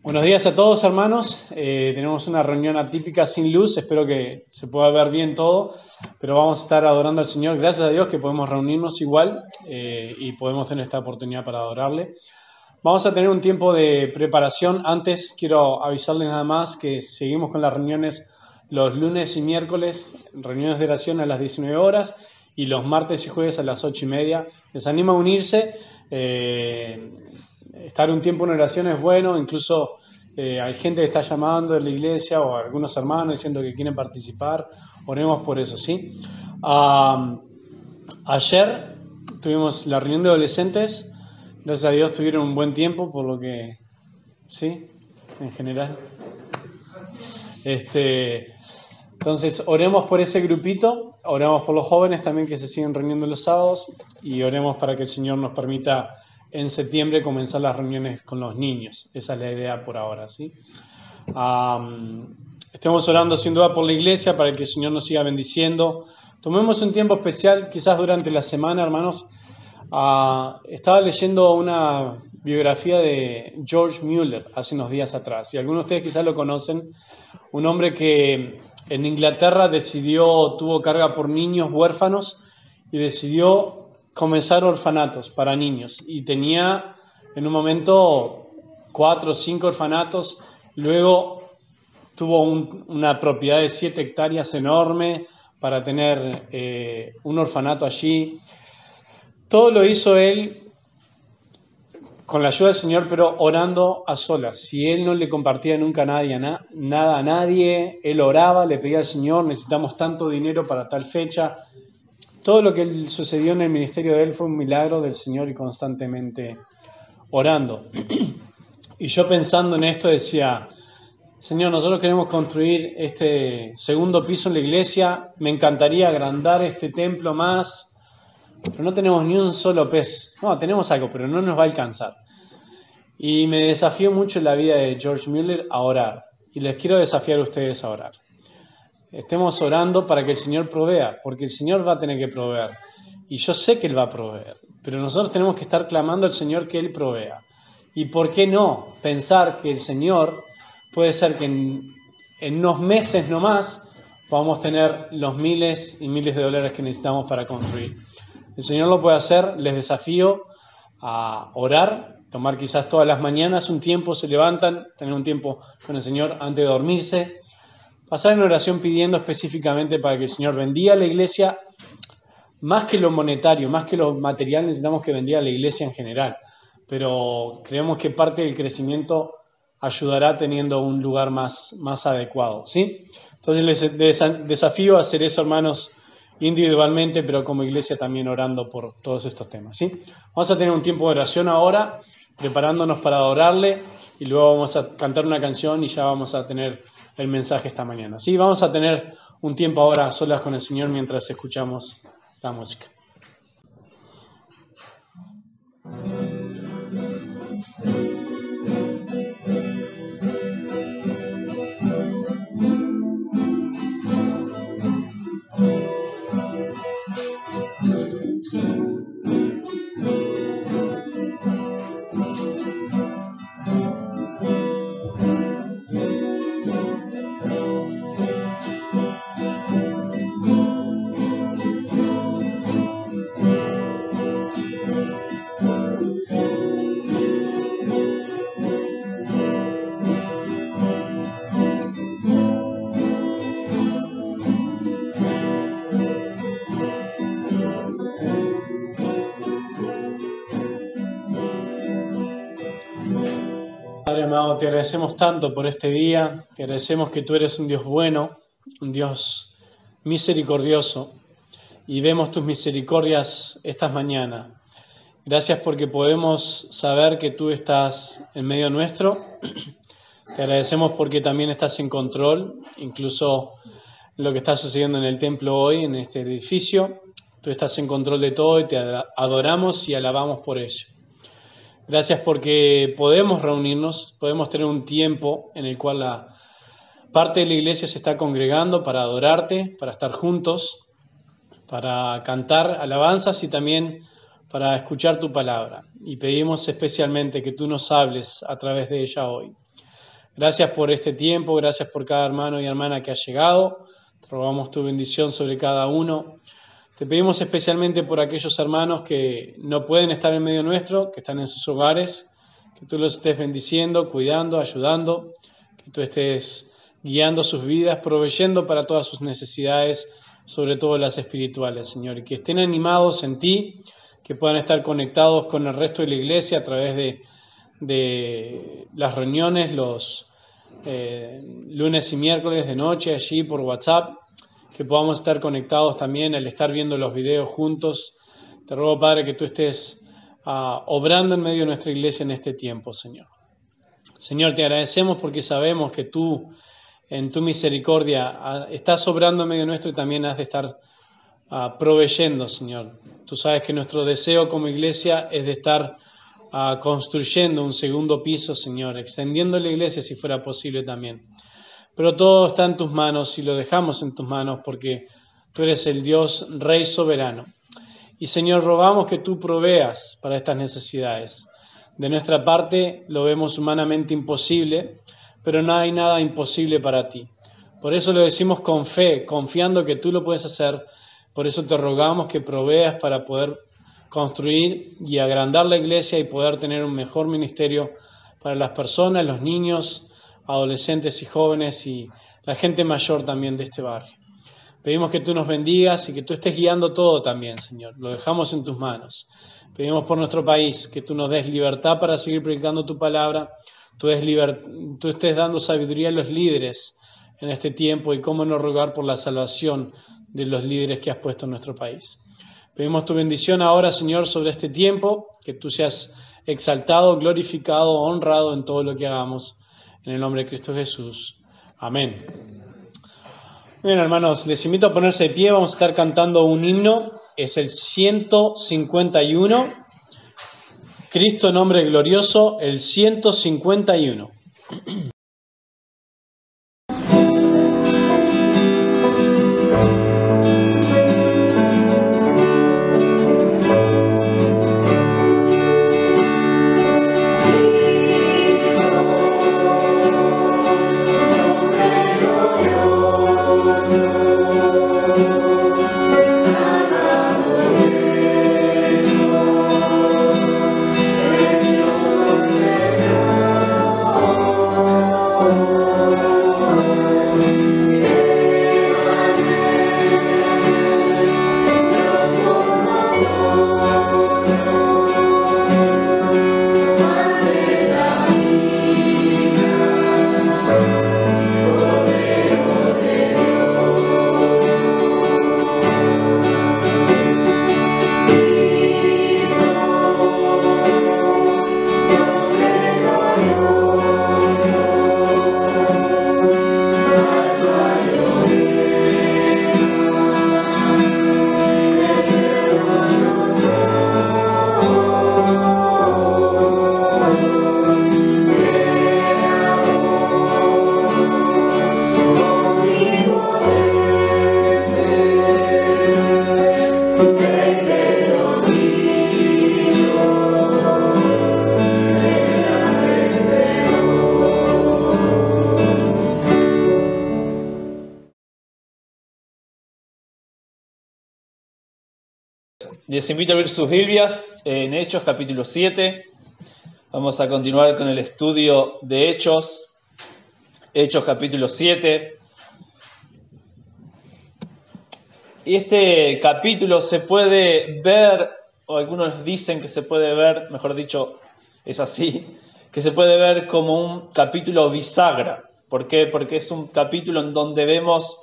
Buenos días a todos, hermanos. Tenemos una reunión atípica sin luz. Espero que se pueda ver bien todo, pero vamos a estar adorando al Señor. Gracias a Dios que podemos reunirnos igual y podemos tener esta oportunidad para adorarle. Vamos a tener un tiempo de preparación. Antes quiero avisarles nada más que seguimos con las reuniones los lunes y miércoles, reuniones de oración a las 19 horas y los martes y jueves a las 8:30. Les animo a unirse. Estar un tiempo en oración es bueno, incluso hay gente que está llamando en la iglesia o algunos hermanos diciendo que quieren participar. Oremos por eso, ¿sí? Ayer tuvimos la reunión de adolescentes. Gracias a Dios tuvieron un buen tiempo, por lo que, ¿sí? En general. Entonces, oremos por ese grupito, oremos por los jóvenes también que se siguen reuniendo los sábados y oremos para que el Señor nos permita en septiembre comenzar las reuniones con los niños. Esa es la idea por ahora, ¿sí? Estamos orando sin duda por la iglesia para que el Señor nos siga bendiciendo. Tomemos un tiempo especial, quizás durante la semana, hermanos. Estaba leyendo una biografía de George Mueller hace unos días atrás, y algunos de ustedes quizás lo conocen. Un hombre que en Inglaterra tuvo carga por niños huérfanos y decidió comenzar orfanatos para niños. Y tenía en un momento 4 o 5 orfanatos. Luego tuvo una propiedad de 7 hectáreas enorme para tener un orfanato allí. Todo lo hizo él con la ayuda del Señor, pero orando a solas. Si él no le compartía nunca nada a nadie, él oraba, le pedía al Señor, necesitamos tanto dinero para tal fecha. Todo lo que sucedió en el ministerio de él fue un milagro del Señor y constantemente orando. Y yo pensando en esto decía, Señor, nosotros queremos construir este segundo piso en la iglesia, me encantaría agrandar este templo más, pero no tenemos ni un solo peso. No, tenemos algo, pero no nos va a alcanzar. Y me desafió mucho la vida de George Mueller a orar. Y les quiero desafiar a ustedes a orar. Estemos orando para que el Señor provea, porque el Señor va a tener que proveer. Y yo sé que Él va a proveer, pero nosotros tenemos que estar clamando al Señor que Él provea. ¿Y por qué no pensar que el Señor puede ser que en unos meses nomás podamos tener los miles y miles de dólares que necesitamos para construir? El Señor lo puede hacer. Les desafío a orar, tomar quizás todas las mañanas un tiempo, se levantan, tener un tiempo con el Señor antes de dormirse, pasar en oración pidiendo específicamente para que el Señor bendiga a la iglesia, más que lo monetario, más que lo material, necesitamos que bendiga a la iglesia en general, pero creemos que parte del crecimiento ayudará teniendo un lugar más adecuado, ¿sí? Entonces les desafío a hacer eso, hermanos, individualmente, pero como iglesia también orando por todos estos temas, ¿sí? Vamos a tener un tiempo de oración ahora, preparándonos para adorarle, y luego vamos a cantar una canción y ya vamos a tener el mensaje esta mañana, ¿sí? Vamos a tener un tiempo ahora a solas con el Señor mientras escuchamos la música. Padre amado, te agradecemos tanto por este día, te agradecemos que tú eres un Dios bueno, un Dios misericordioso, y vemos tus misericordias estas mañanas. Gracias porque podemos saber que tú estás en medio nuestro. Te agradecemos porque también estás en control, incluso lo que está sucediendo en el templo hoy, en este edificio. Tú estás en control de todo y te adoramos y alabamos por ello. Gracias porque podemos reunirnos, podemos tener un tiempo en el cual la parte de la iglesia se está congregando para adorarte, para estar juntos, para cantar alabanzas y también para escuchar tu palabra. Y pedimos especialmente que tú nos hables a través de ella hoy. Gracias por este tiempo, gracias por cada hermano y hermana que ha llegado. Te rogamos tu bendición sobre cada uno. Te pedimos especialmente por aquellos hermanos que no pueden estar en medio nuestro, que están en sus hogares, que tú los estés bendiciendo, cuidando, ayudando, que tú estés guiando sus vidas, proveyendo para todas sus necesidades, sobre todo las espirituales, Señor, y que estén animados en ti, que puedan estar conectados con el resto de la iglesia a través de las reuniones los lunes y miércoles de noche allí por WhatsApp, que podamos estar conectados también al estar viendo los videos juntos. Te ruego, Padre, que tú estés obrando en medio de nuestra iglesia en este tiempo, Señor. Señor, te agradecemos porque sabemos que tú, en tu misericordia, estás obrando en medio nuestro y también has de estar proveyendo, Señor. Tú sabes que nuestro deseo como iglesia es de estar construyendo un segundo piso, Señor, extendiendo la iglesia si fuera posible también. Pero todo está en tus manos y lo dejamos en tus manos porque tú eres el Dios Rey soberano. Y Señor, rogamos que tú proveas para estas necesidades. De nuestra parte lo vemos humanamente imposible, pero no hay nada imposible para ti. Por eso lo decimos con fe, confiando que tú lo puedes hacer. Por eso te rogamos que proveas para poder construir y agrandar la iglesia y poder tener un mejor ministerio para las personas, los niños, adolescentes y jóvenes y la gente mayor también de este barrio. Pedimos que tú nos bendigas y que tú estés guiando todo también, Señor. Lo dejamos en tus manos. Pedimos por nuestro país que tú nos des libertad para seguir predicando tu palabra. Tú estés dando sabiduría a los líderes en este tiempo y cómo no rogar por la salvación de los líderes que has puesto en nuestro país. Pedimos tu bendición ahora, Señor, sobre este tiempo, que tú seas exaltado, glorificado, honrado en todo lo que hagamos. En el nombre de Cristo Jesús. Amén. Bien, hermanos, les invito a ponerse de pie. Vamos a estar cantando un himno. Es el 151. Cristo, nombre glorioso, el 151. Les invito a ver sus Biblias en Hechos capítulo 7. Vamos a continuar con el estudio de Hechos. Hechos capítulo 7. Y este capítulo se puede ver, o algunos dicen que se puede ver, mejor dicho, es así, que se puede ver como un capítulo bisagra. ¿Por qué? Porque es un capítulo en donde vemos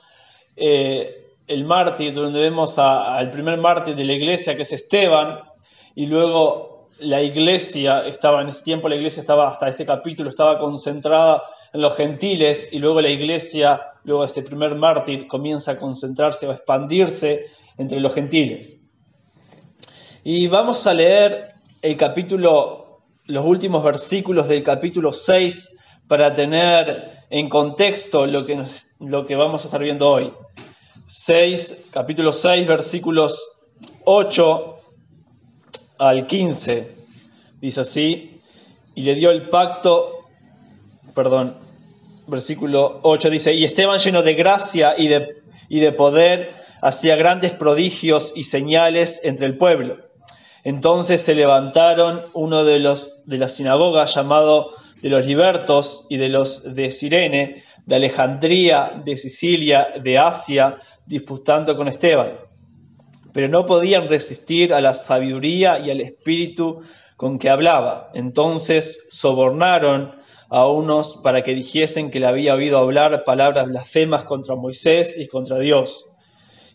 el mártir, donde vemos al primer mártir de la iglesia, que es Esteban, y luego la iglesia estaba, en ese tiempo la iglesia estaba, hasta este capítulo, estaba concentrada en los gentiles, y luego la iglesia, luego este primer mártir, comienza a concentrarse o a expandirse entre los gentiles. Y vamos a leer el capítulo, los últimos versículos del capítulo 6, para tener en contexto lo que vamos a estar viendo hoy. Capítulo 6, versículos 8 al 15. Dice así: y le dio el pacto, versículo 8 dice: y Esteban, lleno de gracia y de poder, hacía grandes prodigios y señales entre el pueblo. Entonces se levantaron uno de la sinagoga, llamado de los libertos, y de los de Cirene, de Alejandría, de Sicilia, de Asia, disputando con Esteban. Pero no podían resistir a la sabiduría y al espíritu con que hablaba. Entonces sobornaron a unos para que dijesen que le había oído hablar palabras blasfemas contra Moisés y contra Dios.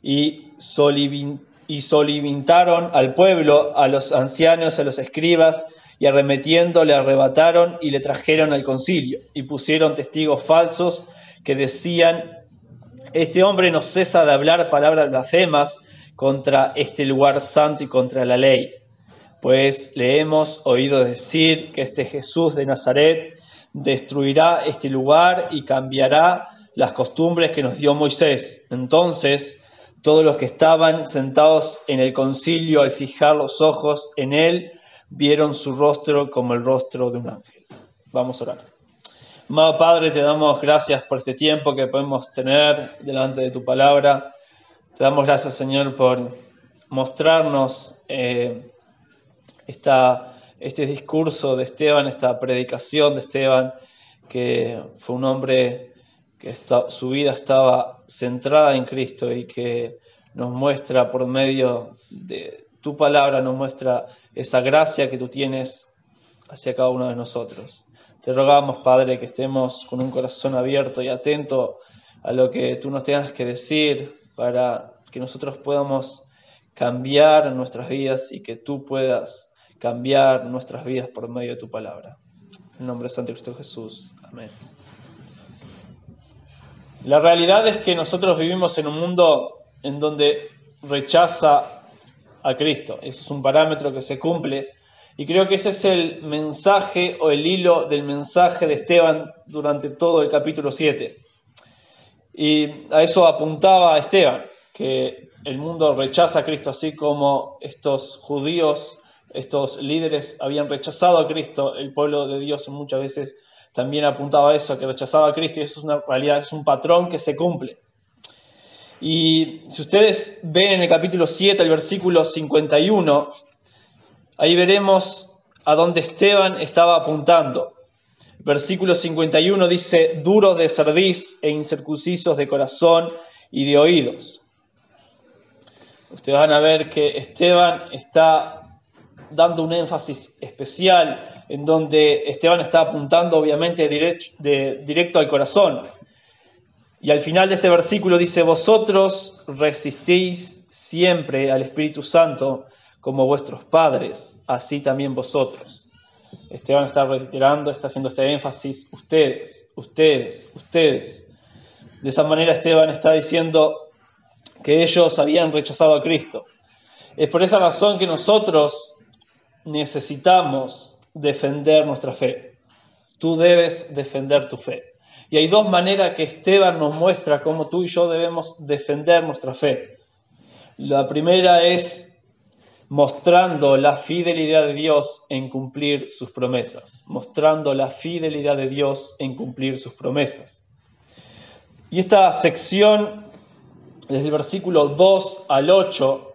Y solimitaron al pueblo, a los ancianos, a los escribas, y arremetiendo le arrebataron y le trajeron al concilio. Y pusieron testigos falsos que decían: este hombre no cesa de hablar palabras blasfemas contra este lugar santo y contra la ley. Pues le hemos oído decir que este Jesús de Nazaret destruirá este lugar y cambiará las costumbres que nos dio Moisés. Entonces todos los que estaban sentados en el concilio, al fijar los ojos en él, vieron su rostro como el rostro de un ángel. Vamos a orar. Amado Padre, te damos gracias por este tiempo que podemos tener delante de tu palabra. Te damos gracias, Señor, por mostrarnos este discurso de Esteban, esta predicación de Esteban, que fue un hombre que su vida estaba centrada en Cristo y que nos muestra por medio de tu palabra, nos muestra esa gracia que tú tienes hacia cada uno de nosotros. Te rogamos, Padre, que estemos con un corazón abierto y atento a lo que tú nos tengas que decir para que nosotros podamos cambiar nuestras vidas y que tú puedas cambiar nuestras vidas por medio de tu palabra. En el nombre de Santo Cristo Jesús. Amén. La realidad es que nosotros vivimos en un mundo en donde rechaza a Cristo. Eso es un parámetro que se cumple. Y creo que ese es el mensaje o el hilo del mensaje de Esteban durante todo el capítulo 7. Y a eso apuntaba Esteban, que el mundo rechaza a Cristo, así como estos judíos, estos líderes habían rechazado a Cristo. El pueblo de Dios muchas veces también apuntaba a eso, que rechazaba a Cristo, y eso es una realidad, es un patrón que se cumple. Y si ustedes ven en el capítulo 7, el versículo 51, ahí veremos a dónde Esteban estaba apuntando. Versículo 51 dice: duros de cerviz e incircuncisos de corazón y de oídos. Ustedes van a ver que Esteban está dando un énfasis especial, en donde Esteban está apuntando obviamente directo al corazón. Y al final de este versículo dice: vosotros resistís siempre al Espíritu Santo como vuestros padres, así también vosotros. Esteban está reiterando, está haciendo este énfasis: ustedes. De esa manera Esteban está diciendo que ellos habían rechazado a Cristo. Es por esa razón que nosotros necesitamos defender nuestra fe. Tú debes defender tu fe. Y hay dos maneras que Esteban nos muestra cómo tú y yo debemos defender nuestra fe. La primera es mostrando la fidelidad de Dios en cumplir sus promesas. Mostrando la fidelidad de Dios en cumplir sus promesas. Y esta sección, desde el versículo 2 al 8,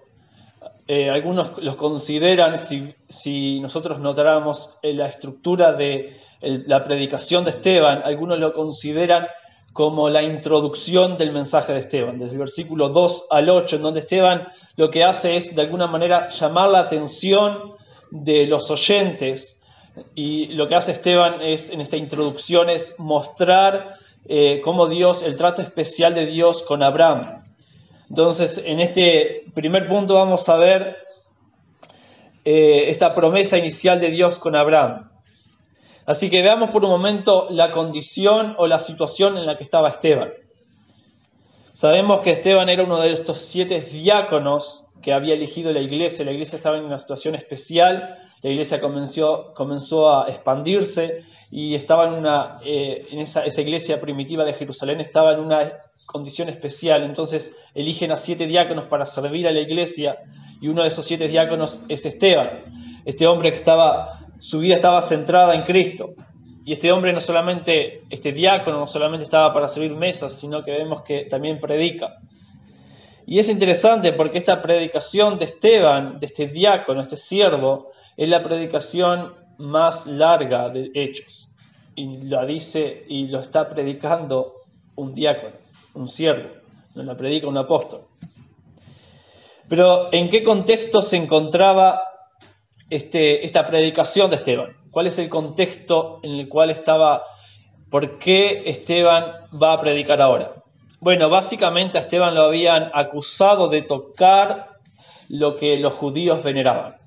algunos los consideran, si nosotros notáramos la estructura de la predicación de Esteban, algunos lo consideran como la introducción del mensaje de Esteban, desde el versículo 2 al 8, en donde Esteban lo que hace es, de alguna manera, llamar la atención de los oyentes, y lo que hace Esteban es, en esta introducción, es mostrar cómo Dios, el trato especial de Dios con Abraham. Entonces, en este primer punto vamos a ver esta promesa inicial de Dios con Abraham. Así que veamos por un momento la condición o la situación en la que estaba Esteban. Sabemos que Esteban era uno de estos 7 diáconos que había elegido la iglesia. La iglesia estaba en una situación especial. La iglesia comenzó a expandirse y estaba en esa iglesia primitiva de Jerusalén estaba en una condición especial. Entonces eligen a 7 diáconos para servir a la iglesia, y uno de esos 7 diáconos es Esteban. Este hombre que su vida estaba centrada en Cristo. Y este hombre no solamente, este diácono no solamente estaba para servir mesas, sino que vemos que también predica. Y es interesante porque esta predicación de Esteban, de este diácono, este siervo, es la predicación más larga de Hechos. Y la dice y lo está predicando un diácono, un siervo, no la predica un apóstol. Pero ¿en qué contexto se encontraba esta predicación de Esteban? ¿Cuál es el contexto en el cual estaba? ¿Por qué Esteban va a predicar ahora? Bueno, básicamente a Esteban lo habían acusado de tocar lo que los judíos veneraban.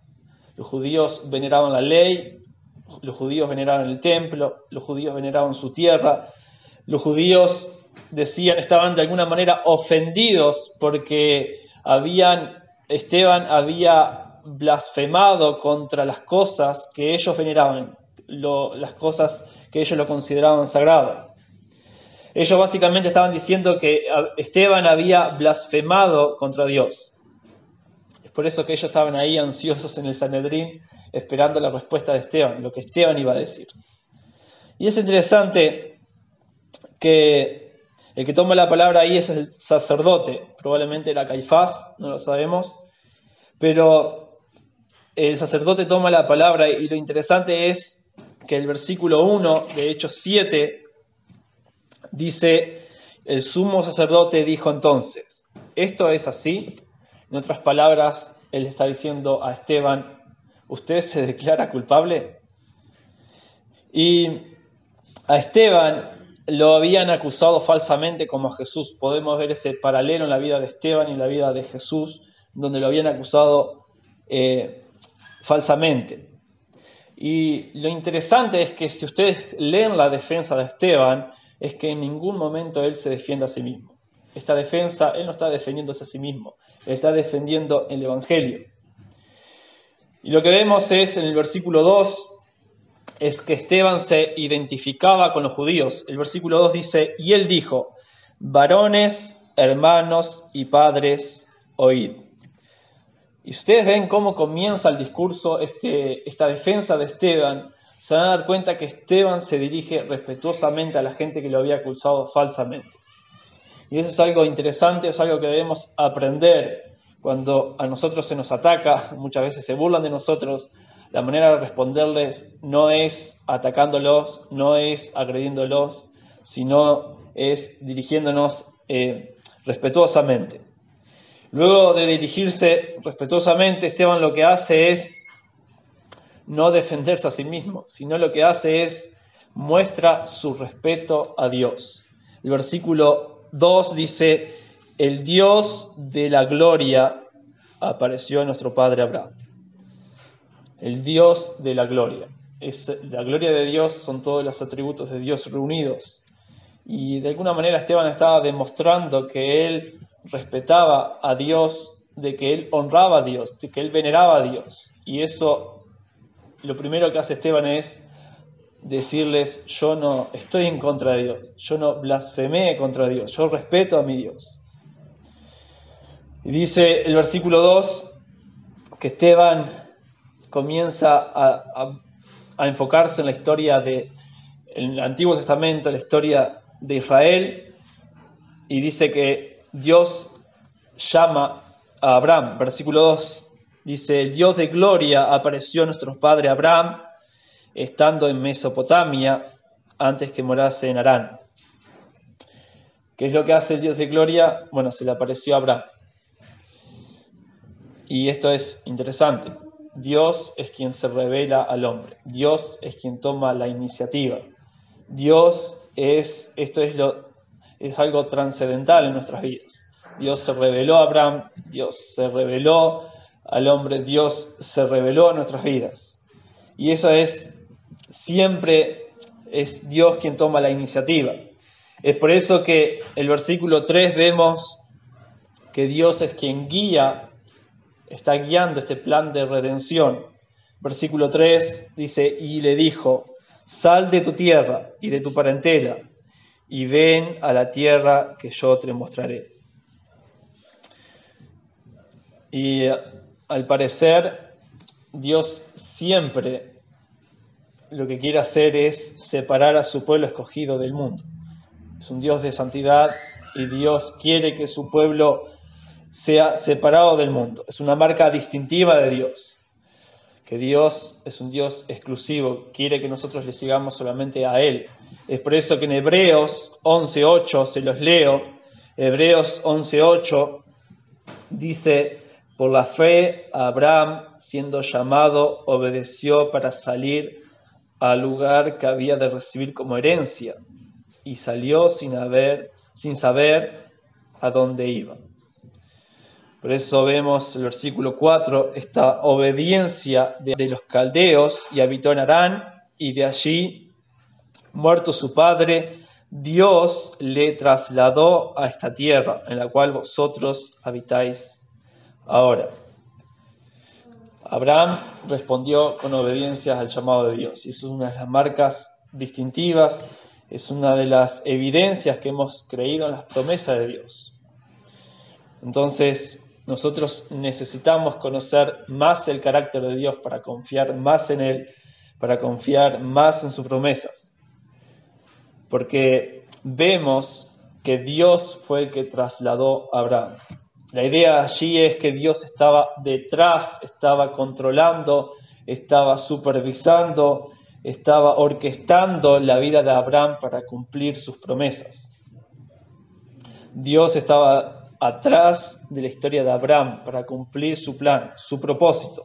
Los judíos veneraban la ley, los judíos veneraban el templo, los judíos veneraban su tierra. Los judíos estaban de alguna manera ofendidos porque Esteban había blasfemado contra las cosas que ellos veneraban, las cosas que ellos lo consideraban sagradas. Ellos básicamente estaban diciendo que Esteban había blasfemado contra Dios. Es por eso que ellos estaban ahí ansiosos en el Sanedrín, esperando la respuesta de Esteban, lo que Esteban iba a decir. Y es interesante que el que toma la palabra ahí es el sacerdote, probablemente era Caifás, no lo sabemos, pero el sacerdote toma la palabra y lo interesante es que el versículo 1 de Hechos 7 dice: el sumo sacerdote dijo entonces, ¿esto es así? En otras palabras, él está diciendo a Esteban, ¿usted se declara culpable? Y a Esteban lo habían acusado falsamente como a Jesús. Podemos ver ese paralelo en la vida de Esteban y en la vida de Jesús, donde lo habían acusado falsamente. Y lo interesante es que si ustedes leen la defensa de Esteban, es que en ningún momento él se defiende a sí mismo. Esta defensa, él no está defendiéndose a sí mismo, él está defendiendo el Evangelio. Y lo que vemos es en el versículo 2, es que Esteban se identificaba con los judíos. El versículo 2 dice, y él dijo, varones, hermanos y padres, oíd. Y ustedes ven cómo comienza el discurso, esta defensa de Esteban, se van a dar cuenta que Esteban se dirige respetuosamente a la gente que lo había acusado falsamente. Y eso es algo interesante, es algo que debemos aprender cuando a nosotros se nos ataca, muchas veces se burlan de nosotros. La manera de responderles no es atacándolos, no es agrediéndolos, sino es dirigiéndonos respetuosamente. Luego de dirigirse respetuosamente, Esteban lo que hace es no defenderse a sí mismo, sino lo que hace es muestra su respeto a Dios. El versículo 2 dice, el Dios de la gloria apareció en nuestro padre Abraham. El Dios de la gloria. La gloria de Dios son todos los atributos de Dios reunidos. Y de alguna manera Esteban estaba demostrando que él respetaba a Dios, de que él honraba a Dios, de que él veneraba a Dios. Y eso, lo primero que hace Esteban es decirles, yo no estoy en contra de Dios, yo no blasfemé contra Dios, yo respeto a mi Dios. Y dice el versículo 2 que Esteban comienza a enfocarse en la historia del Antiguo Testamento, la historia de Israel, y dice que Dios llama a Abraham. Versículo 2 dice, el Dios de gloria apareció a nuestro padre Abraham, estando en Mesopotamia, antes que morase en Harán. ¿Qué es lo que hace el Dios de gloria? Bueno, se le apareció a Abraham. Y esto es interesante. Dios es quien se revela al hombre. Dios es quien toma la iniciativa. Es algo trascendental en nuestras vidas. Dios se reveló a Abraham, Dios se reveló al hombre, Dios se reveló a nuestras vidas. Y eso siempre es Dios quien toma la iniciativa. Es por eso que el versículo 3 vemos que Dios es quien está guiando este plan de redención. Versículo 3 dice, y le dijo, sal de tu tierra y de tu parentela, y ven a la tierra que yo te mostraré. Y al parecer, Dios siempre lo que quiere hacer es separar a su pueblo escogido del mundo. Es un Dios de santidad y Dios quiere que su pueblo sea separado del mundo. Es una marca distintiva de Dios. Que Dios es un Dios exclusivo, quiere que nosotros le sigamos solamente a Él. Es por eso que en Hebreos 11:8, se los leo, Hebreos 11:8 dice: por la fe Abraham, siendo llamado, obedeció para salir al lugar que había de recibir como herencia, y salió sin saber a dónde iba. Por eso vemos el versículo 4, esta obediencia de los caldeos, y habitó en Harán, y de allí, muerto su padre, Dios le trasladó a esta tierra en la cual vosotros habitáis ahora. Abraham respondió con obediencia al llamado de Dios, y eso es una de las marcas distintivas, es una de las evidencias que hemos creído en las promesas de Dios. Entonces, nosotros necesitamos conocer más el carácter de Dios para confiar más en Él, para confiar más en sus promesas. Porque vemos que Dios fue el que trasladó a Abraham. La idea allí es que Dios estaba detrás, estaba controlando, estaba supervisando, estaba orquestando la vida de Abraham para cumplir sus promesas. Dios estaba atrás de la historia de Abraham para cumplir su plan, su propósito.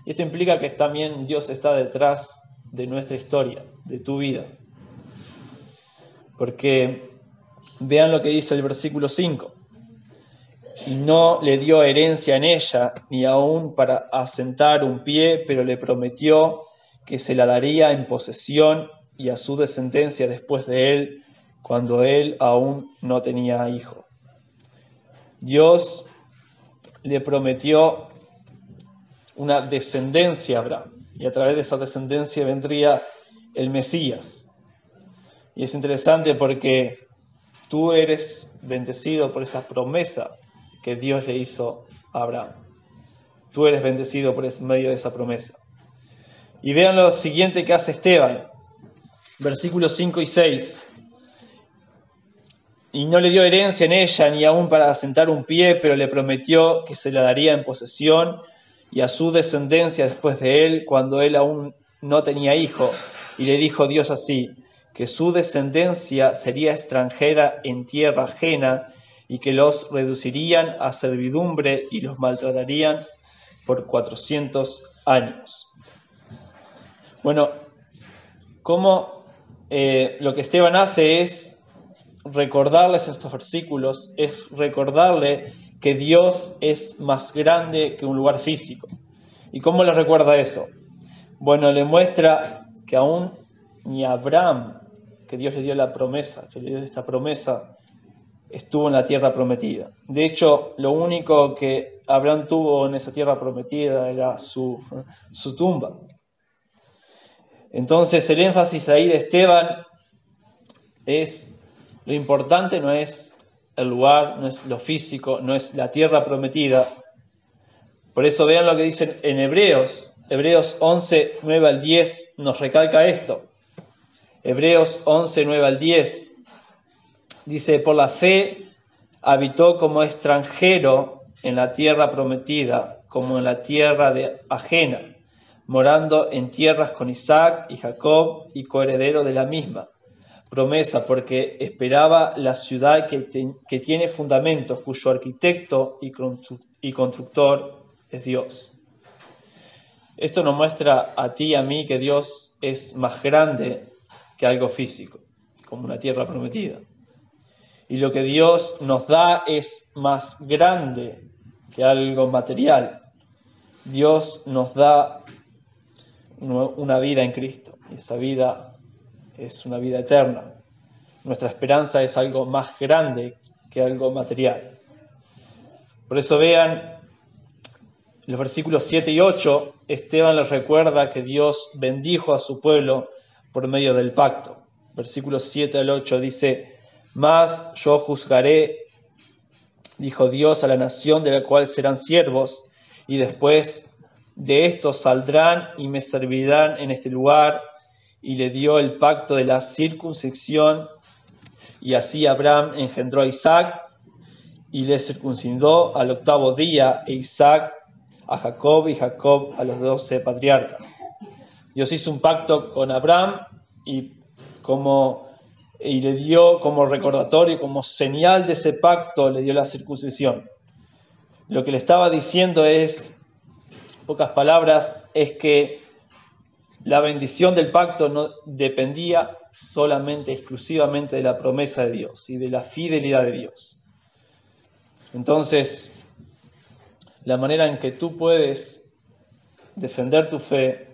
Y esto implica que también Dios está detrás de nuestra historia, de tu vida. Porque vean lo que dice el versículo 5. Y no le dio herencia en ella, ni aún para asentar un pie, pero le prometió que se la daría en posesión y a su descendencia después de él, cuando él aún no tenía hijo. Dios le prometió una descendencia a Abraham, y a través de esa descendencia vendría el Mesías. Y es interesante porque tú eres bendecido por esa promesa que Dios le hizo a Abraham. Tú eres bendecido por medio de esa promesa. Y vean lo siguiente que hace Esteban, versículos 5 y 6. Y no le dio herencia en ella, ni aún para asentar un pie, pero le prometió que se la daría en posesión y a su descendencia después de él, cuando él aún no tenía hijo. Y le dijo Dios así, que su descendencia sería extranjera en tierra ajena, y que los reducirían a servidumbre y los maltratarían por 400 años. Bueno, como lo que Esteban hace es recordarles en estos versículos, es recordarle que Dios es más grande que un lugar físico. ¿Y cómo le recuerda eso? Bueno, le muestra que aún ni Abraham, que Dios le dio la promesa, que le dio esta promesa, estuvo en la tierra prometida. De hecho, lo único que Abraham tuvo en esa tierra prometida era su tumba. Entonces, el énfasis ahí de Esteban es: lo importante no es el lugar, no es lo físico, no es la tierra prometida. Por eso vean lo que dicen en Hebreos 11, 9 al 10 nos recalca esto. Hebreos 11, 9 al 10 dice: por la fe habitó como extranjero en la tierra prometida, como en la tierra ajena, morando en tierras con Isaac y Jacob y coheredero de la misma promesa, porque esperaba la ciudad que tiene fundamentos, cuyo arquitecto y constructor es Dios. Esto nos muestra a ti y a mí que Dios es más grande que algo físico, como una tierra prometida. Y lo que Dios nos da es más grande que algo material. Dios nos da una vida en Cristo, y esa vida es una vida eterna. Nuestra esperanza es algo más grande que algo material. Por eso vean los versículos 7 y 8, Esteban les recuerda que Dios bendijo a su pueblo por medio del pacto. Versículos 7 al 8 dice: mas yo juzgaré, dijo Dios, a la nación de la cual serán siervos, y después de esto saldrán y me servirán en este lugar, y le dio el pacto de la circuncisión, y así Abraham engendró a Isaac y le circuncidó al 8º día, e Isaac a Jacob y Jacob a los 12 patriarcas. Dios hizo un pacto con Abraham y le dio como recordatorio, como señal de ese pacto, le dio la circuncisión. Lo que le estaba diciendo es, en pocas palabras, es que la bendición del pacto no dependía solamente, exclusivamente de la promesa de Dios y de la fidelidad de Dios. Entonces, la manera en que tú puedes defender tu fe,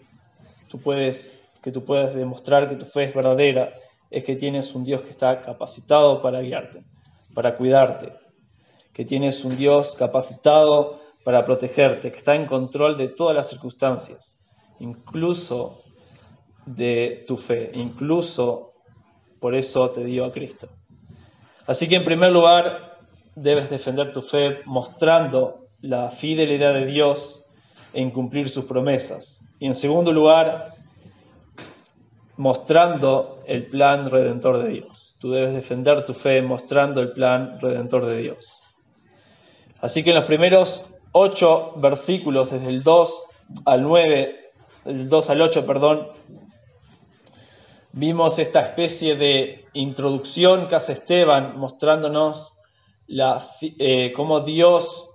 que tú puedas demostrar que tu fe es verdadera, es que tienes un Dios que está capacitado para guiarte, para cuidarte, que tienes un Dios capacitado para protegerte, que está en control de todas las circunstancias, incluso de tu fe, incluso por eso te dio a Cristo. Así que en primer lugar debes defender tu fe mostrando la fidelidad de Dios en cumplir sus promesas. Y en segundo lugar, mostrando el plan redentor de Dios. Tú debes defender tu fe mostrando el plan redentor de Dios. Así que en los primeros 8 versículos, desde el 2 al 9, del 2 al 8, vimos esta especie de introducción que hace Esteban, mostrándonos cómo Dios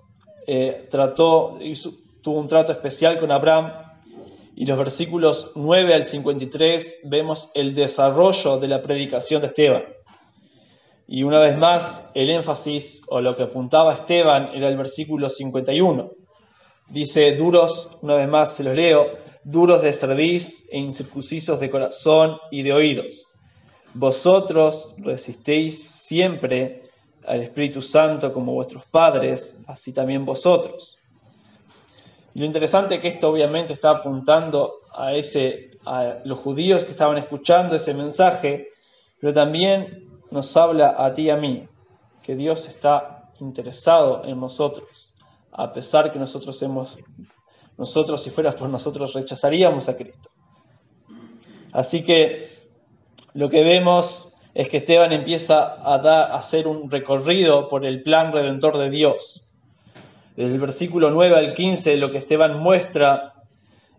tuvo un trato especial con Abraham. Y los versículos 9 al 53 vemos el desarrollo de la predicación de Esteban. Y una vez más, el énfasis o lo que apuntaba Esteban era el versículo 51. Dice, duros, una vez más se los leo, duros de cerviz e incircuncisos de corazón y de oídos. Vosotros resistéis siempre al Espíritu Santo como vuestros padres, así también vosotros. Y lo interesante es que esto obviamente está apuntando a los judíos que estaban escuchando ese mensaje, pero también nos habla a ti y a mí, que Dios está interesado en nosotros, a pesar que nosotros, si fuera por nosotros, rechazaríamos a Cristo. Así que lo que vemos es que Esteban empieza a hacer un recorrido por el plan redentor de Dios. Desde el versículo 9 al 15, lo que Esteban muestra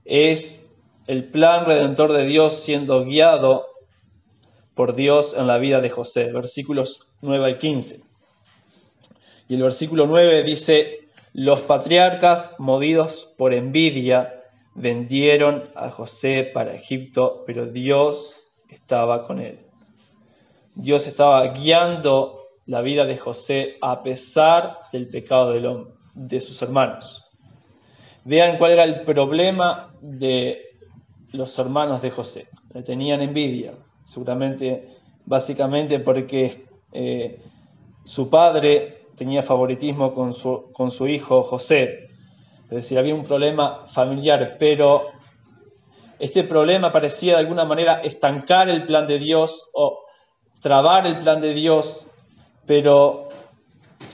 es el plan redentor de Dios siendo guiado por Dios en la vida de José. Versículos 9 al 15. Y el versículo 9 dice, los patriarcas, movidos por envidia, vendieron a José para Egipto, pero Dios estaba con él. Dios estaba guiando la vida de José a pesar del pecado de sus hermanos. Vean cuál era el problema de los hermanos de José. Le tenían envidia, seguramente, básicamente porque su padre tenía favoritismo con su hijo José. Es decir, había un problema familiar, pero este problema parecía de alguna manera estancar el plan de Dios o trabar el plan de Dios, pero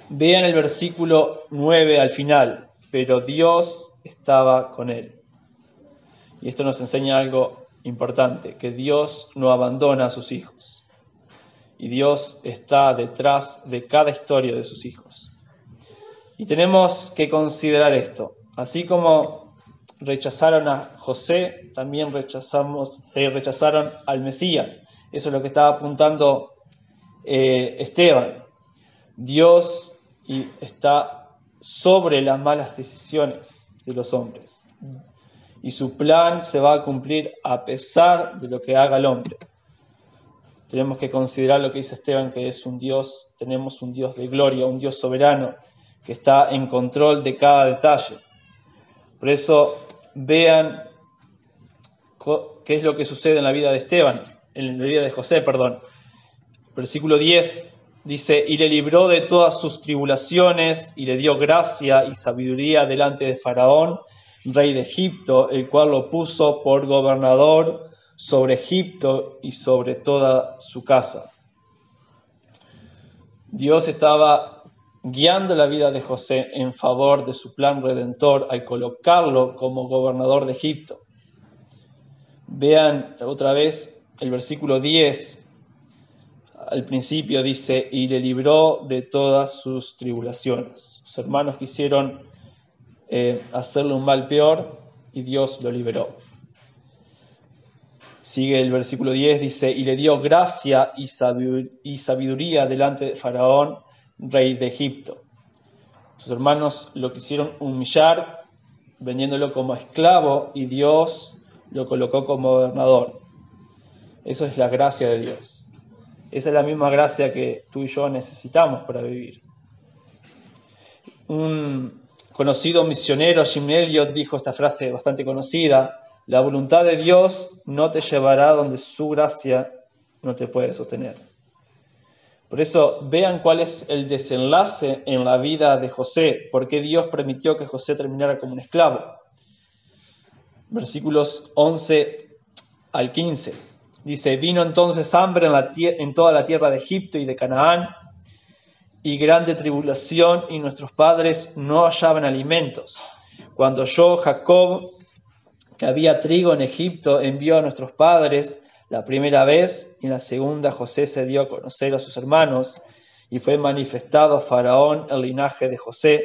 vean el versículo 9 al final, pero Dios estaba con él. Y esto nos enseña algo importante, que Dios no abandona a sus hijos. Y Dios está detrás de cada historia de sus hijos. Y tenemos que considerar esto. Así como rechazaron a José, también rechazaron al Mesías. Eso es lo que estaba apuntando Esteban. Dios está sobre las malas decisiones de los hombres. Y su plan se va a cumplir a pesar de lo que haga el hombre. Tenemos que considerar lo que dice Esteban, que es un Dios, tenemos un Dios de gloria, un Dios soberano, que está en control de cada detalle. Por eso, vean qué es lo que sucede en la vida de en la vida de José. Versículo 10 dice, y le libró de todas sus tribulaciones, y le dio gracia y sabiduría delante de Faraón, rey de Egipto, el cual lo puso por gobernador sobre Egipto y sobre toda su casa. Dios estaba guiando la vida de José en favor de su plan redentor al colocarlo como gobernador de Egipto. Vean otra vez el versículo 10. Al principio dice, y le libró de todas sus tribulaciones. Sus hermanos quisieron hacerle un mal peor y Dios lo liberó. Sigue el versículo 10, dice, y le dio gracia y sabiduría delante de Faraón, rey de Egipto. Sus hermanos lo quisieron humillar, vendiéndolo como esclavo, y Dios lo colocó como gobernador. Eso es la gracia de Dios. Esa es la misma gracia que tú y yo necesitamos para vivir. Un conocido misionero, Jim Elliot, dijo esta frase bastante conocida: la voluntad de Dios no te llevará donde su gracia no te puede sostener. Por eso vean cuál es el desenlace en la vida de José, por qué Dios permitió que José terminara como un esclavo. Versículos 11 al 15. Dice, vino entonces hambre en toda la tierra de Egipto y de Canaán, y grande tribulación, y nuestros padres no hallaban alimentos. Cuando oyó Jacob que había trigo en Egipto, envió a nuestros padres la primera vez, y en la segunda José se dio a conocer a sus hermanos, y fue manifestado a Faraón el linaje de José.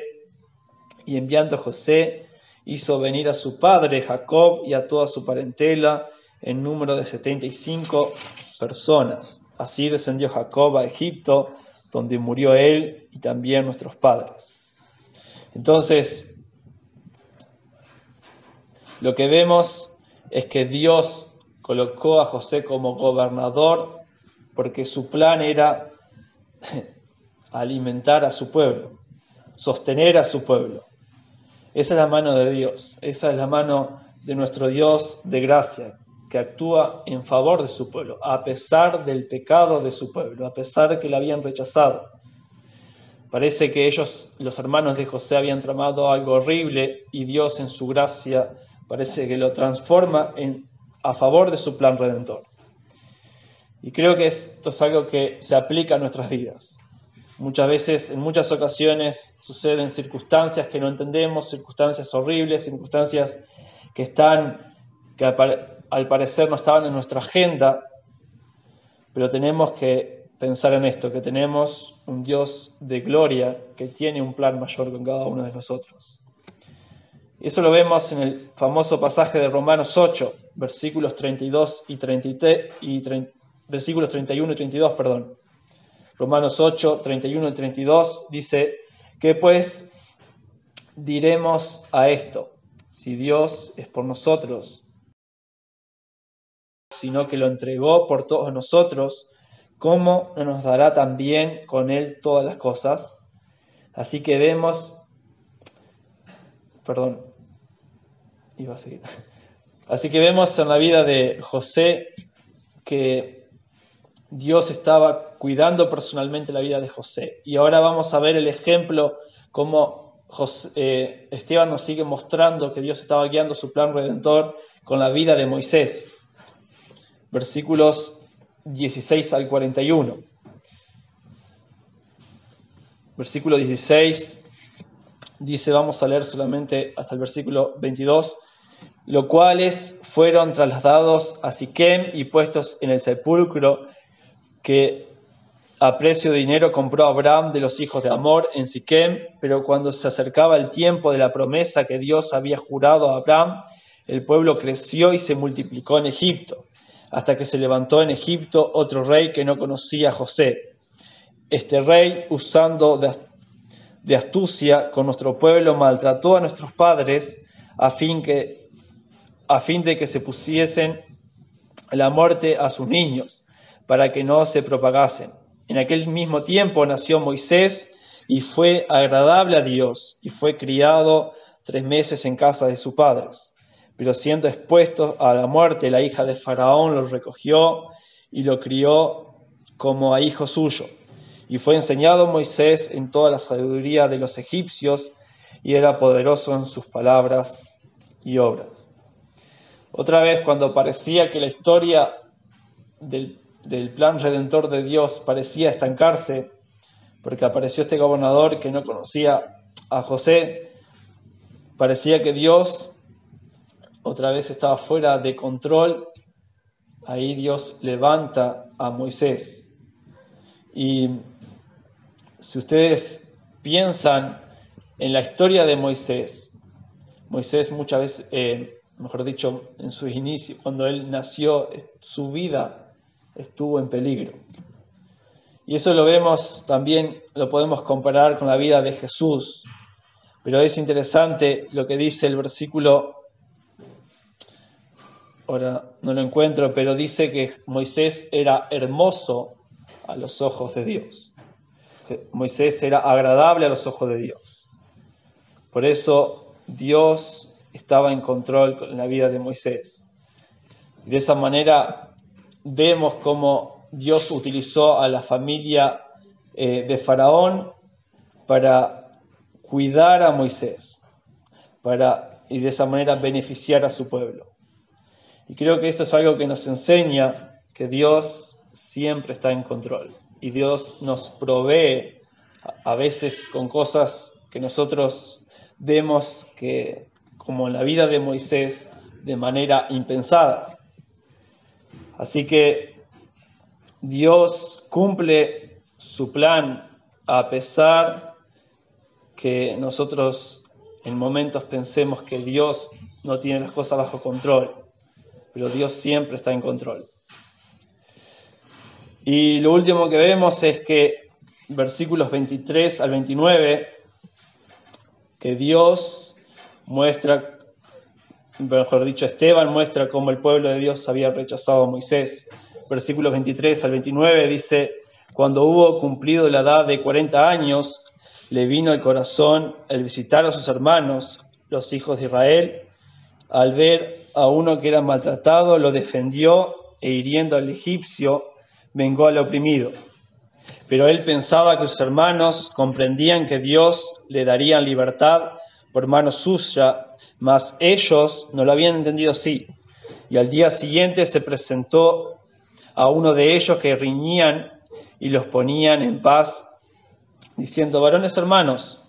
Y enviando a José, hizo venir a su padre Jacob y a toda su parentela, en número de 75 personas. Así descendió Jacob a Egipto, donde murió él y también nuestros padres. Entonces, lo que vemos es que Dios colocó a José como gobernador porque su plan era alimentar a su pueblo, sostener a su pueblo. Esa es la mano de Dios, esa es la mano de nuestro Dios de gracia, que actúa en favor de su pueblo, a pesar del pecado de su pueblo, a pesar de que lo habían rechazado. Parece que ellos, los hermanos de José, habían tramado algo horrible y Dios en su gracia parece que lo transforma a favor de su plan redentor. Y creo que esto es algo que se aplica a nuestras vidas. Muchas veces, en muchas ocasiones, suceden circunstancias que no entendemos, circunstancias horribles, circunstancias que al parecer no estaban en nuestra agenda, pero tenemos que pensar en esto, que tenemos un Dios de gloria que tiene un plan mayor con cada uno de nosotros. Y eso lo vemos en el famoso pasaje de Romanos 8, versículos 32 versículos 31 y 32, perdón. Romanos 8, 31 y 32 dice, ¿qué pues diremos a esto? Si Dios es por nosotros, sino que lo entregó por todos nosotros, ¿cómo no nos dará también con Él todas las cosas? Así que vemos, Así que vemos en la vida de José que Dios estaba cuidando personalmente la vida de José. Y ahora vamos a ver el ejemplo cómo Esteban nos sigue mostrando que Dios estaba guiando su plan redentor con la vida de Moisés. Versículos 16 al 41. Versículo 16 dice, vamos a leer solamente hasta el versículo 22, los cuales fueron trasladados a Siquem y puestos en el sepulcro que a precio de dinero compró Abraham de los hijos de Amor en Siquem, pero cuando se acercaba el tiempo de la promesa que Dios había jurado a Abraham, el pueblo creció y se multiplicó en Egipto, hasta que se levantó en Egipto otro rey que no conocía a José. Este rey, usando de astucia con nuestro pueblo, maltrató a nuestros padres a fin de que se pusiesen la muerte a sus niños, para que no se propagasen. En aquel mismo tiempo nació Moisés y fue agradable a Dios, y fue criado 3 meses en casa de sus padres. Pero siendo expuesto a la muerte, la hija de Faraón lo recogió y lo crió como a hijo suyo. Y fue enseñado Moisés en toda la sabiduría de los egipcios, y era poderoso en sus palabras y obras. Otra vez, cuando parecía que la historia del plan redentor de Dios parecía estancarse, porque apareció este gobernador que no conocía a José, parecía que Dios otra vez estaba fuera de control, ahí Dios levanta a Moisés. Y si ustedes piensan en la historia de Moisés, Moisés muchas veces, mejor dicho, en sus inicios, cuando él nació, su vida estuvo en peligro. Y eso lo vemos también, lo podemos comparar con la vida de Jesús. Pero es interesante lo que dice el versículo, ahora no lo encuentro, pero dice que Moisés era hermoso a los ojos de Dios. Moisés era agradable a los ojos de Dios. Por eso Dios estaba en control con la vida de Moisés. Y de esa manera vemos cómo Dios utilizó a la familia de Faraón para cuidar a Moisés, y de esa manera beneficiar a su pueblo. Y creo que esto es algo que nos enseña que Dios siempre está en control. Y Dios nos provee a veces con cosas que nosotros vemos que, como en la vida de Moisés, de manera impensada. Así que Dios cumple su plan a pesar que nosotros en momentos pensemos que Dios no tiene las cosas bajo control, pero Dios siempre está en control. Y lo último que vemos es que versículos 23 al 29, que Dios muestra, mejor dicho, Esteban muestra cómo el pueblo de Dios había rechazado a Moisés. Versículos 23 al 29 dice: cuando hubo cumplido la edad de 40 años, le vino al corazón el visitar a sus hermanos, los hijos de Israel. Al ver a uno que era maltratado, lo defendió e hiriendo al egipcio, vengó al oprimido. Pero él pensaba que sus hermanos comprendían que Dios le daría libertad por mano suya, mas ellos no lo habían entendido así. Y al día siguiente se presentó a uno de ellos que riñían y los ponían en paz, diciendo: varones hermanos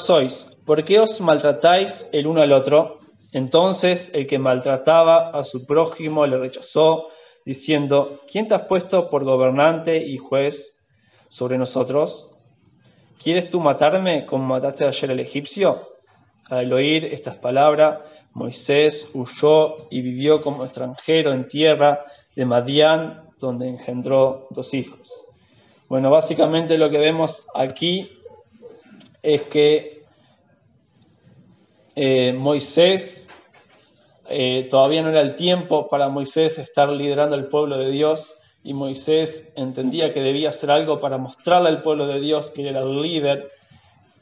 sois, ¿por qué os maltratáis el uno al otro? Entonces el que maltrataba a su prójimo le rechazó, diciendo: ¿quién te has puesto por gobernante y juez sobre nosotros? ¿Quieres tú matarme como mataste ayer al egipcio? Al oír estas palabras, Moisés huyó y vivió como extranjero en tierra de Madián, donde engendró 2 hijos. Bueno, básicamente lo que vemos aquí es que Moisés, todavía no era el tiempo para Moisés estar liderando el pueblo de Dios, y Moisés entendía que debía hacer algo para mostrarle al pueblo de Dios que era el líder,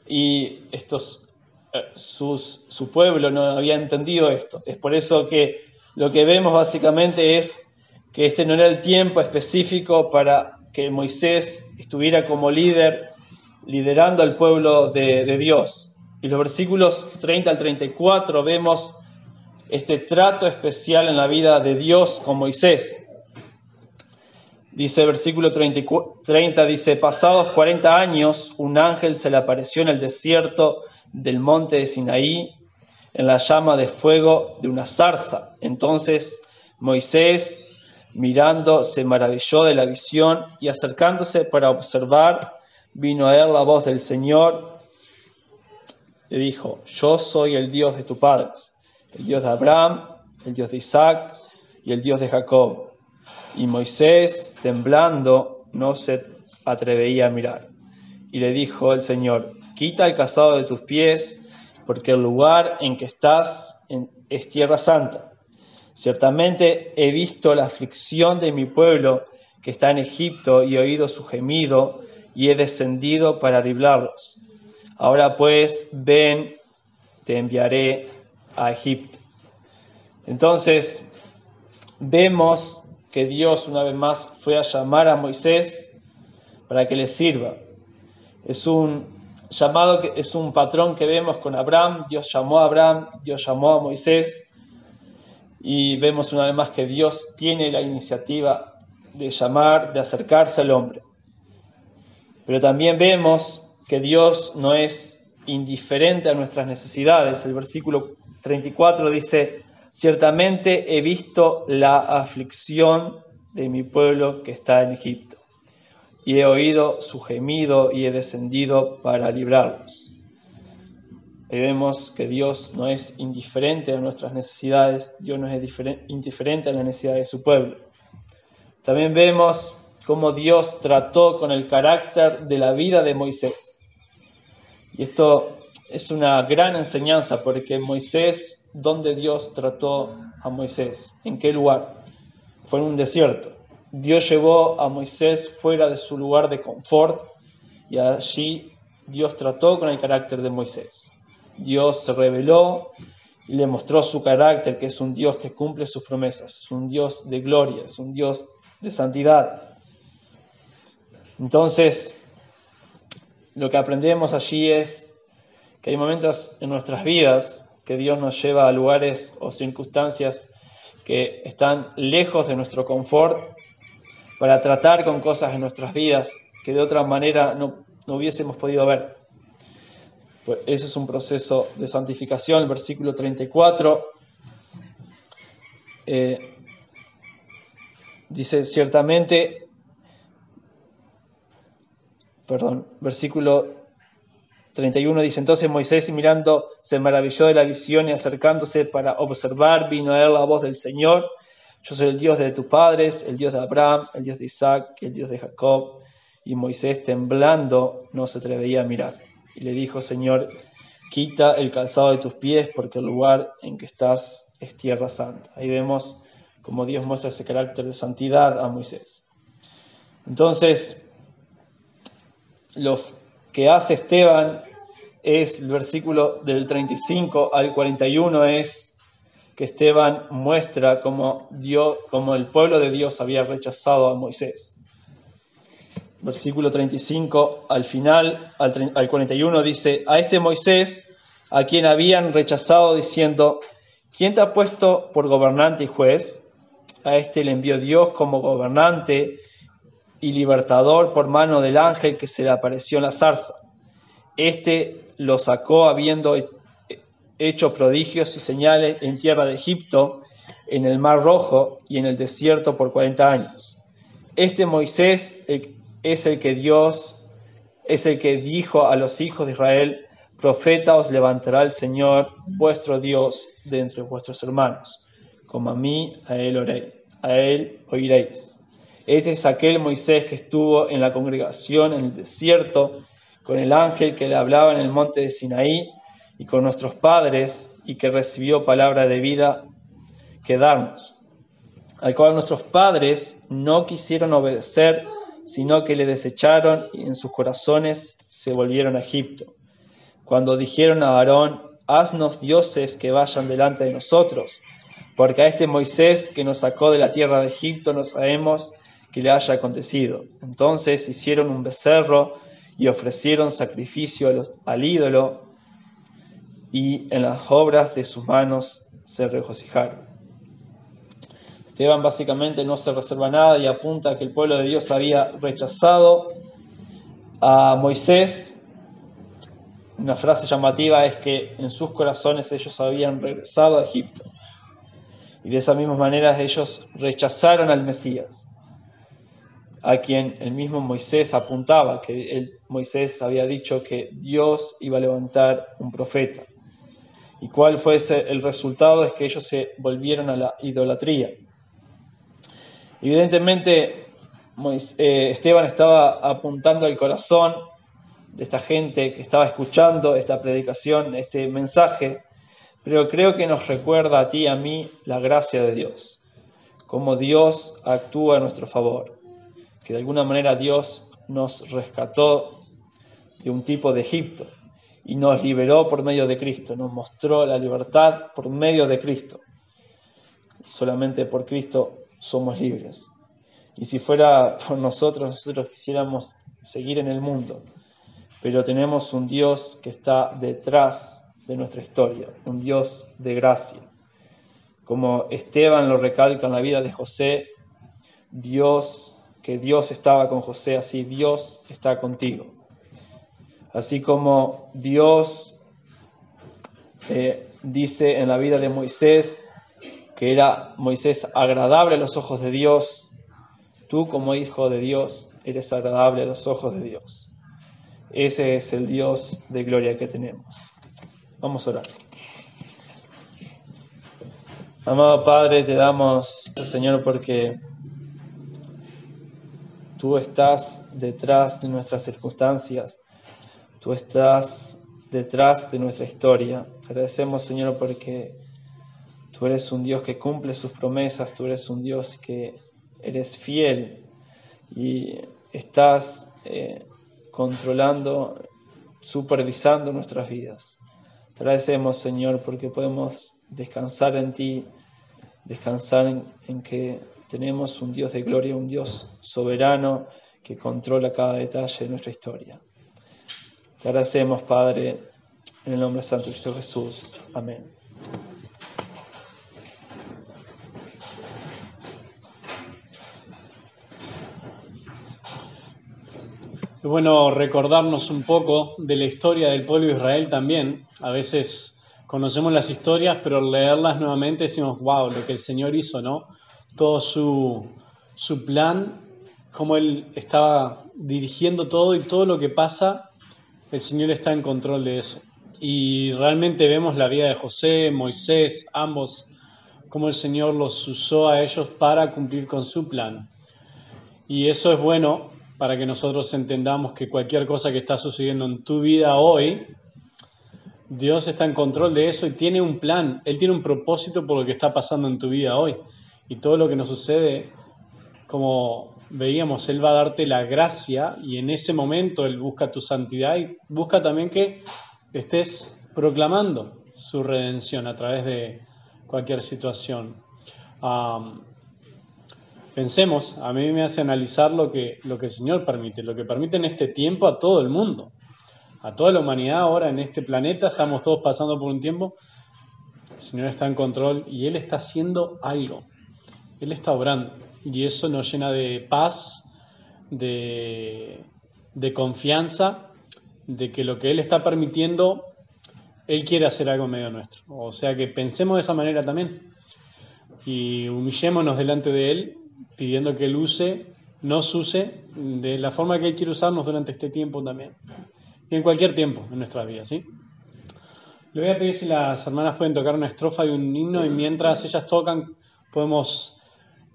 y su pueblo no había entendido esto. Es por eso que lo que vemos básicamente es que este no era el tiempo específico para que Moisés estuviera como líder, liderando al pueblo de Dios. Y los versículos 30 al 34 vemos este trato especial en la vida de Dios con Moisés. Dice versículo 30, dice: pasados 40 años, un ángel se le apareció en el desierto del monte de Sinaí, en la llama de fuego de una zarza. Entonces Moisés, mirando, se maravilló de la visión, y acercándose para observar, vino a él la voz del Señor. Le dijo: yo soy el Dios de tus padres, el Dios de Abraham, el Dios de Isaac y el Dios de Jacob. Y Moisés, temblando, no se atrevía a mirar. Y le dijo el Señor: quita el calzado de tus pies, porque el lugar en que estás es tierra santa. Ciertamente he visto la aflicción de mi pueblo que está en Egipto, y he oído su gemido, y he descendido para librarlos. Ahora pues, ven, te enviaré a Egipto. Entonces, vemos que Dios una vez más fue a llamar a Moisés para que le sirva. Es un llamado, es un patrón que vemos con Abraham. Dios llamó a Abraham, Dios llamó a Moisés, y vemos una vez más que Dios tiene la iniciativa de llamar, de acercarse al hombre. Pero también vemos que Dios no es indiferente a nuestras necesidades. El versículo 34 dice: ciertamente he visto la aflicción de mi pueblo que está en Egipto, y he oído su gemido y he descendido para librarlos. Y vemos que Dios no es indiferente a nuestras necesidades, Dios no es indiferente a las necesidades de su pueblo. También vemos cómo Dios trató con el carácter de la vida de Moisés. Y esto es una gran enseñanza, porque Moisés, ¿dónde Dios trató a Moisés? ¿En qué lugar? Fue en un desierto. Dios llevó a Moisés fuera de su lugar de confort y allí Dios trató con el carácter de Moisés. Dios se reveló y le mostró su carácter, que es un Dios que cumple sus promesas, es un Dios de gloria, es un Dios de santidad. Entonces, lo que aprendemos allí es que hay momentos en nuestras vidas que Dios nos lleva a lugares o circunstancias que están lejos de nuestro confort para tratar con cosas en nuestras vidas que de otra manera no hubiésemos podido ver. Pues eso es un proceso de santificación. El versículo 34 dice ciertamente, versículo 31 dice: entonces Moisés, mirando, se maravilló de la visión, y acercándose para observar, vino a él la voz del Señor: yo soy el Dios de tus padres, el Dios de Abraham, el Dios de Isaac, el Dios de Jacob. Y Moisés, temblando, no se atrevía a mirar. Y le dijo: Señor, quita el calzado de tus pies, porque el lugar en que estás es tierra santa. Ahí vemos cómo Dios muestra ese carácter de santidad a Moisés. Entonces, lo que hace Esteban es, el versículo del 35 al 41, es que Esteban muestra cómo el pueblo de Dios había rechazado a Moisés. Versículo 35 al final, al 41 dice: a este Moisés, a quien habían rechazado, diciendo: ¿quién te ha puesto por gobernante y juez? A este le envió Dios como gobernante y libertador por mano del ángel que se le apareció en la zarza. Este lo sacó habiendo hecho prodigios y señales en tierra de Egipto, en el Mar Rojo y en el desierto por 40 años. Este Moisés es el que dijo a los hijos de Israel: profeta os levantará el Señor vuestro Dios de entre vuestros hermanos, como a mí, a él oiréis. Este es aquel Moisés que estuvo en la congregación en el desierto con el ángel que le hablaba en el monte de Sinaí y con nuestros padres, y que recibió palabra de vida que darnos, al cual nuestros padres no quisieron obedecer, sino que le desecharon, y en sus corazones se volvieron a Egipto. Cuando dijeron a Aarón: haznos dioses que vayan delante de nosotros, porque a este Moisés que nos sacó de la tierra de Egipto no sabemos que le haya acontecido. Entonces hicieron un becerro y ofrecieron sacrificio al ídolo, y en las obras de sus manos se regocijaron. Esteban básicamente no se reserva nada y apunta a que el pueblo de Dios había rechazado a Moisés. Una frase llamativa es que en sus corazones ellos habían regresado a Egipto. Y de esa misma manera ellos rechazaron al Mesías, a quien el mismo Moisés apuntaba, que Moisés había dicho que Dios iba a levantar un profeta. ¿Y cuál fue el resultado? Es que ellos se volvieron a la idolatría. Evidentemente, Esteban estaba apuntando al corazón de esta gente que estaba escuchando esta predicación, este mensaje, pero creo que nos recuerda a ti y a mí la gracia de Dios, cómo Dios actúa a nuestro favor, que de alguna manera Dios nos rescató de un tipo de Egipto y nos liberó por medio de Cristo, nos mostró la libertad por medio de Cristo. Solamente por Cristo somos libres. Y si fuera por nosotros quisiéramos seguir en el mundo, pero tenemos un Dios que está detrás de nuestra historia, un Dios de gracia. Como Esteban lo recalca en la vida de José, que Dios estaba con José, así Dios está contigo. Así como Dios dice en la vida de Moisés que era Moisés agradable a los ojos de Dios. Tú, como hijo de Dios, eres agradable a los ojos de Dios. Ese es el Dios de gloria que tenemos. Vamos a orar. Amado Padre, te damos, Señor, porque Tú estás detrás de nuestras circunstancias. Tú estás detrás de nuestra historia. Te agradecemos, Señor, porque Tú eres un Dios que cumple sus promesas. Tú eres un Dios que eres fiel y estás controlando, supervisando nuestras vidas. Te agradecemos, Señor, porque podemos descansar en Ti, descansar en que tenemos un Dios de gloria, un Dios soberano que controla cada detalle de nuestra historia. Te agradecemos, Padre, en el nombre santo de Cristo Jesús. Amén. Es bueno recordarnos un poco de la historia del pueblo de Israel también. A veces conocemos las historias, pero al leerlas nuevamente decimos, wow, lo que el Señor hizo, ¿no? Todo su plan, cómo Él estaba dirigiendo todo y todo lo que pasa, el Señor está en control de eso. Y realmente vemos la vida de José, Moisés, ambos, cómo el Señor los usó a ellos para cumplir con su plan. Y eso es bueno para que nosotros entendamos que cualquier cosa que está sucediendo en tu vida hoy, Dios está en control de eso y tiene un plan. Él tiene un propósito por lo que está pasando en tu vida hoy. Y todo lo que nos sucede, como veíamos, Él va a darte la gracia y en ese momento Él busca tu santidad y busca también que estés proclamando su redención a través de cualquier situación. Pensemos, a mí me hace analizar lo que el Señor permite, lo que permite en este tiempo a todo el mundo, a toda la humanidad ahora en este planeta, estamos todos pasando por un tiempo, el Señor está en control y Él está haciendo algo, Él está obrando y eso nos llena de paz, de confianza, de que lo que Él está permitiendo, Él quiere hacer algo en medio nuestro. O sea que pensemos de esa manera también y humillémonos delante de Él, pidiendo que Él nos use de la forma que Él quiere usarnos durante este tiempo también. Y en cualquier tiempo en nuestras vidas, ¿sí? Le voy a pedir si las hermanas pueden tocar una estrofa de un himno y mientras ellas tocan podemos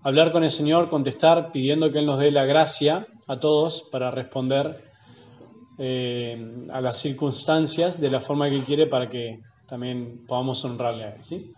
hablar con el Señor, contestar, pidiendo que Él nos dé la gracia a todos para responder a las circunstancias de la forma que Él quiere para que también podamos honrarle a Él, ¿sí?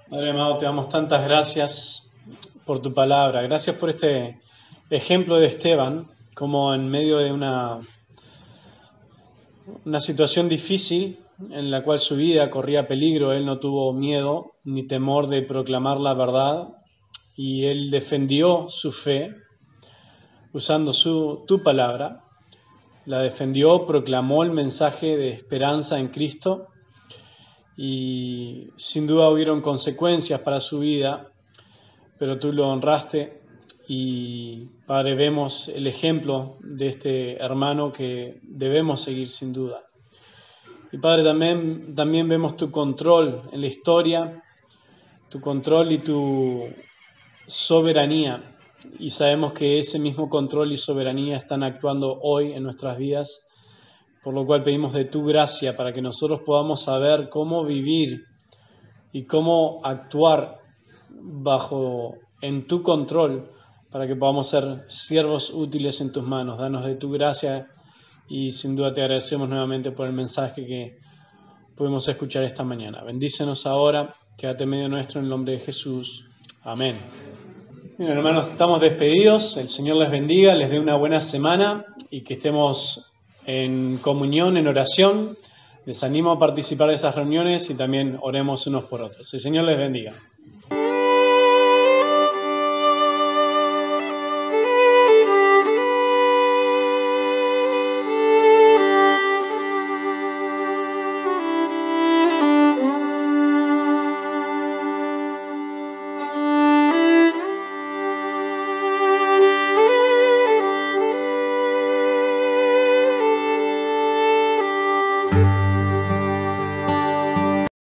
Padre amado, te damos tantas gracias por tu palabra. Gracias por este ejemplo de Esteban, como en medio de una situación difícil en la cual su vida corría peligro, él no tuvo miedo ni temor de proclamar la verdad y él defendió su fe usando tu palabra, la defendió, proclamó el mensaje de esperanza en Cristo. Y sin duda hubieron consecuencias para su vida, pero tú lo honraste y, Padre, vemos el ejemplo de este hermano que debemos seguir sin duda. Y, Padre, también vemos tu control en la historia, tu control y tu soberanía. Y sabemos que ese mismo control y soberanía están actuando hoy en nuestras vidas, por lo cual pedimos de tu gracia para que nosotros podamos saber cómo vivir y cómo actuar en tu control, para que podamos ser siervos útiles en tus manos. Danos de tu gracia y sin duda te agradecemos nuevamente por el mensaje que pudimos escuchar esta mañana. Bendícenos ahora, quédate en medio nuestro en el nombre de Jesús. Amén. Bien, hermanos, estamos despedidos. El Señor les bendiga, les dé una buena semana y que estemos en comunión, en oración. Les animo a participar de esas reuniones y también oremos unos por otros. El Señor les bendiga.